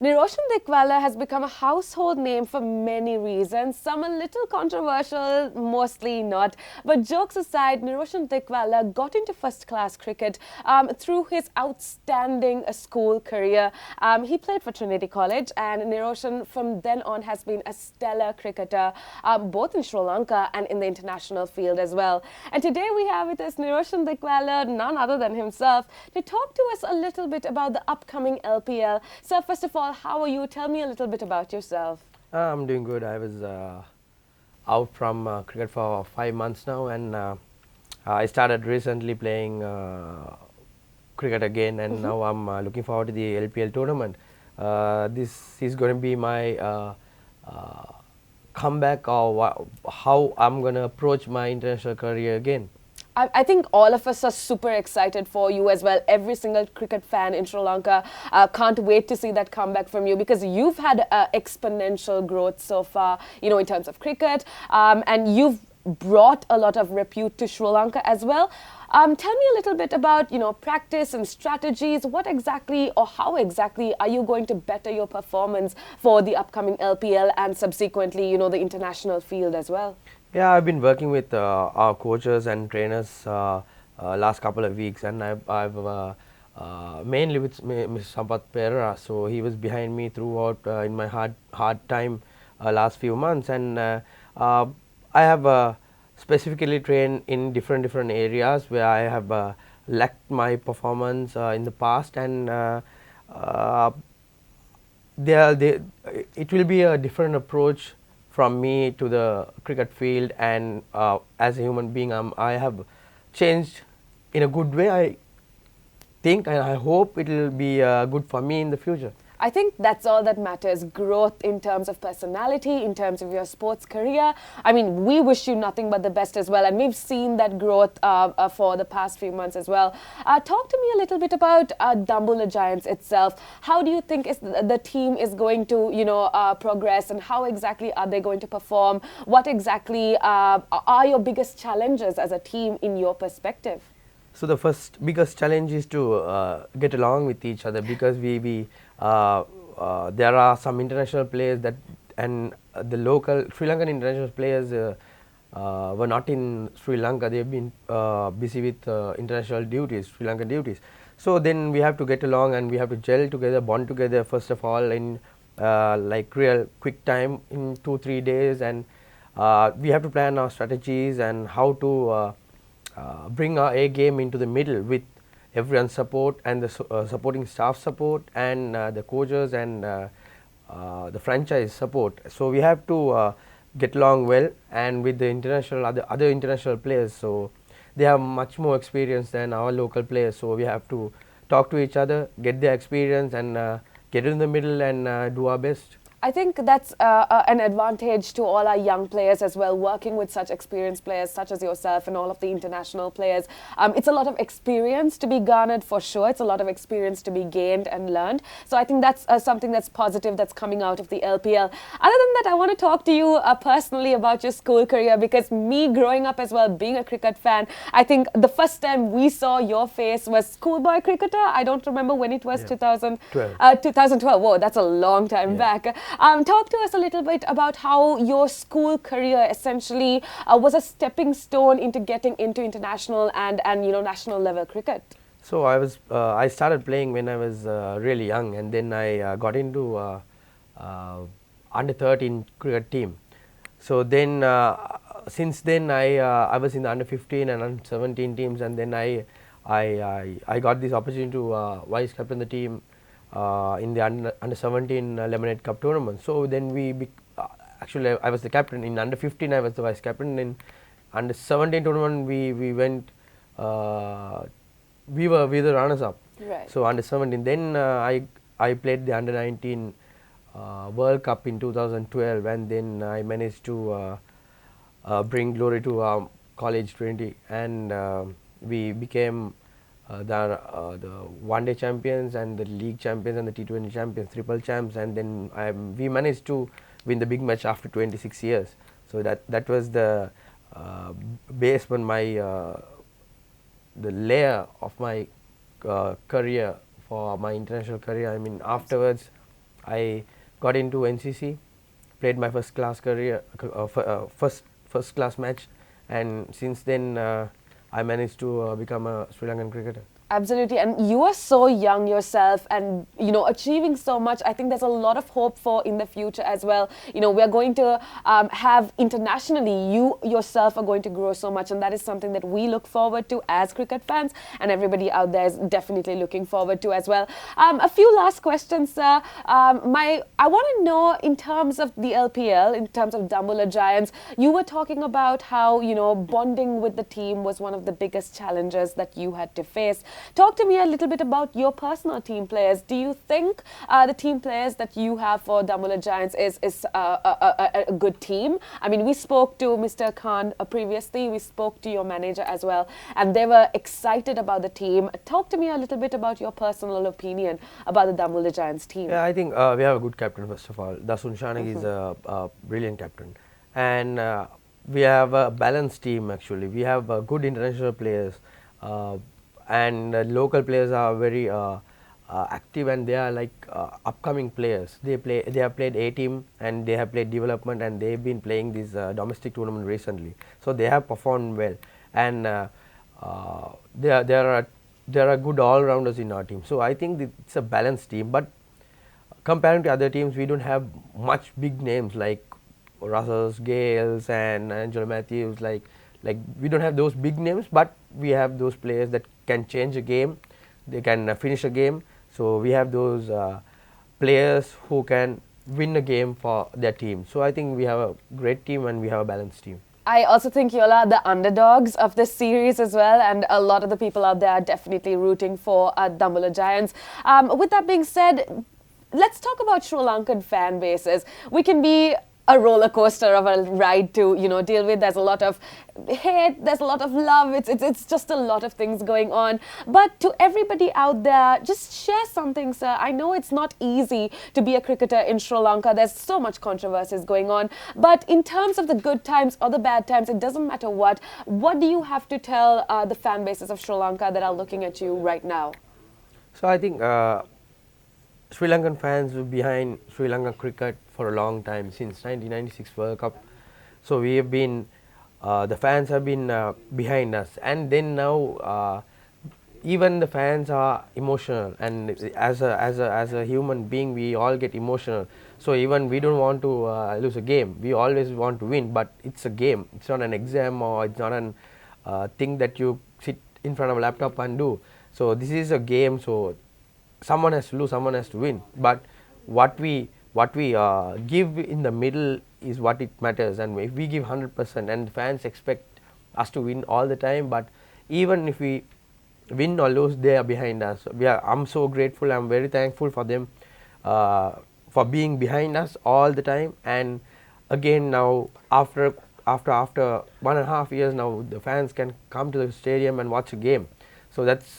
Niroshan Dikwella has become a household name for many reasons, some a little controversial, mostly not. But jokes aside, Niroshan Dikwella got into first-class cricket through his outstanding school career. He played for Trinity College, and Niroshan from then on has been a stellar cricketer, both in Sri Lanka and in the international field as well. And today we have with us Niroshan Dikwella, none other than himself, to talk to us a little bit about the upcoming LPL. So first of all, how are you? Tell me a little bit about yourself. I'm doing good. I was out from cricket for 5 months now, and I started recently playing cricket again, and now I'm looking forward to the LPL tournament. This is going to be my comeback, or how I'm going to approach my international career again. I think all of us are super excited for you as well. Every single cricket fan in Sri Lanka can't wait to see that comeback from you, because you've had exponential growth so far, in terms of cricket, and you've brought a lot of repute to Sri Lanka as well. Tell me a little bit about, practice and strategies. What exactly or how exactly are you going to better your performance for the upcoming LPL and subsequently, the international field as well? Yeah, I've been working with our coaches and trainers last couple of weeks, and I've mainly with Mr. Sampath Pereira. So he was behind me throughout in my hard time last few months, and I have specifically trained in different areas where I have lacked my performance in the past, and it will be a different approach from me to the cricket field, and as a human being, I have changed in a good way, I think, and I hope it will be good for me in the future. I think that's all that matters. Growth in terms of personality, in terms of your sports career. I mean, we wish you nothing but the best as well. And we've seen that growth for the past few months as well. Talk to me a little bit about Dambulla Giants itself. How do you think the team is going to, progress, and how exactly are they going to perform? What exactly are your biggest challenges as a team in your perspective? So the first biggest challenge is to get along with each other, because there are some international players and the local Sri Lankan international players were not in Sri Lanka. They have been busy with international duties, Sri Lankan duties. So then we have to get along, and we have to gel together, bond together first of all in like real quick time, in 2-3 days, and we have to plan our strategies and how to bring our A game into the middle with everyone's support and the supporting staff support, and the coaches and the franchise support. So we have to get along well, and with the other international players, so they have much more experience than our local players, so we have to talk to each other, get their experience, and get in the middle and do our best. I think that's an advantage to all our young players as well, working with such experienced players such as yourself and all of the international players. It's a lot of experience to be garnered for sure. It's a lot of experience to be gained and learned. So I think that's something that's positive that's coming out of the LPL. Other than that, I want to talk to you personally about your school career, because me growing up as well, being a cricket fan, I think the first time we saw your face was schoolboy cricketer. I don't remember when it was, 2012. Whoa, that's a long time back. Talk to us a little bit about how your school career essentially was a stepping stone into getting into international and national level cricket. So I started playing when I was really young, and then I got into under 13 cricket team. So then since then I was in the under 15 and under 17 teams, and then I got this opportunity to vice captain the team in the under 17 Lemonade Cup tournament. So then actually I was the captain. In under 15 I was the vice captain. In under 17 tournament we went we were the runners up. Right. So under 17, then I played the under 19 World Cup in 2012, and then I managed to bring glory to our college 20, and we became the one-day champions and the league champions and the T20 champions, triple champs, and then we managed to win the big match after 26 years. So that was the base on my the layer of my career for my international career. I mean, afterwards I got into NCC, played my first class career, first class match, and since then I managed to become a Sri Lankan cricketer. Absolutely, and you are so young yourself, and achieving so much. I think there's a lot of hope for in the future as well. We are going to have internationally. You yourself are going to grow so much, and that is something that we look forward to as cricket fans, and everybody out there is definitely looking forward to as well. A few last questions, sir. I want to know in terms of the LPL, in terms of Dambulla Giants. You were talking about how bonding with the team was one of the biggest challenges that you had to face. Talk to me a little bit about your personal team players. Do you think the team players that you have for Dambulla Giants is a good team? I mean, we spoke to Mr. Khan previously. We spoke to your manager as well, and they were excited about the team. Talk to me a little bit about your personal opinion about the Dambulla Giants team. Yeah, I think we have a good captain first of all. Dasun Shanak is a brilliant captain, and we have a balanced team actually. We have good international players. And local players are very active, and they are like upcoming players. They have played A team, and they have played development, and they've been playing this domestic tournament recently. So they have performed well, and there are good all rounders in our team. So I think it's a balanced team. But comparing to other teams, we don't have much big names like Russells, Gales, and Angelo Matthews. Like we don't have those big names, but we have those players that can change a game, they can finish a game. So we have those players who can win a game for their team. So I think we have a great team, and we have a balanced team. I also think you all are the underdogs of this series as well, and a lot of the people out there are definitely rooting for Dambulla Giants. With that being said, let's talk about Sri Lankan fan bases. We can be a roller coaster of a ride to deal with. There's a lot of hate, there's a lot of love. It's just a lot of things going on. But to everybody out there, just share something, sir. I know it's not easy to be a cricketer in Sri Lanka. There's so much controversies going on. But in terms of the good times or the bad times, it doesn't matter what. What do you have to tell the fan bases of Sri Lanka that are looking at you right now? So I think Sri Lankan fans were behind Sri Lankan cricket for a long time, since 1996 World Cup. So we have been, the fans have been behind us, and then now even the fans are emotional, and as a human being, we all get emotional. So even we don't want to lose a game, we always want to win, but it's a game, it's not an exam, or it's not an thing that you sit in front of a laptop and do. So this is a game, so someone has to lose, someone has to win, but what we give in the middle is what it matters. And if we give 100%, and fans expect us to win all the time, but even if we win or lose, they are behind us. I'm so grateful, I'm very thankful for them for being behind us all the time. And again, now after 1.5 years now, the fans can come to the stadium and watch a game. So that's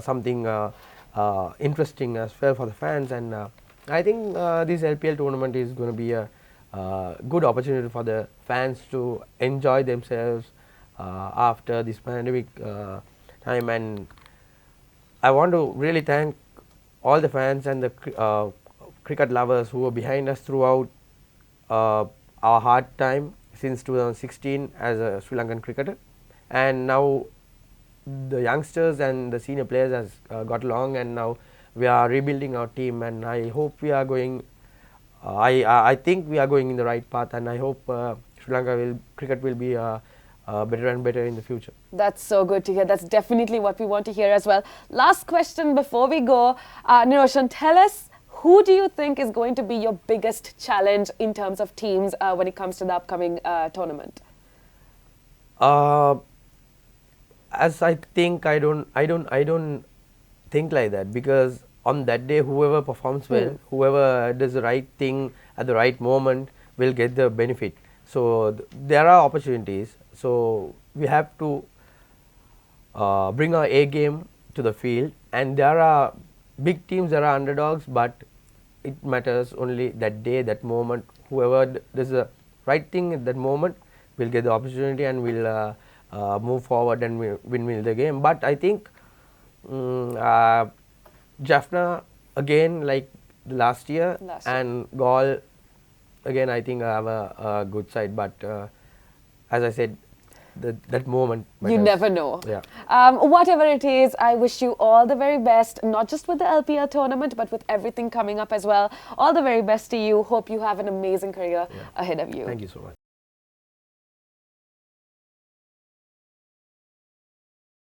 something interesting as well for the fans. And I think this LPL tournament is going to be a good opportunity for the fans to enjoy themselves after this pandemic time. And I want to really thank all the fans and the cricket lovers who were behind us throughout our hard time since 2016 as a Sri Lankan cricketer. And now the youngsters and the senior players has got along, and now we are rebuilding our team, and I hope we are going, I think we are going in the right path, and I hope Sri Lanka cricket will be better and better in the future. That's so good to hear. That's definitely what we want to hear as well. Last question before we go, Niroshan, tell us, who do you think is going to be your biggest challenge in terms of teams when it comes to the upcoming tournament? As I think, I don't think like that, because on that day, whoever performs well, whoever does the right thing at the right moment will get the benefit. So there are opportunities. So we have to bring our A game to the field, and there are big teams, there are underdogs, but it matters only that day, that moment. Whoever does the right thing at that moment will get the opportunity, and will move forward and win the game. But I think Jaffna, again, like the last year. Last year. And Gaul, again, I think I have a good side, but as I said, that moment You matters. never know. Yeah. Whatever it is, I wish you all the very best, not just with the LPL tournament, but with everything coming up as well. All the very best to you. Hope you have an amazing career ahead of you. Thank you so much.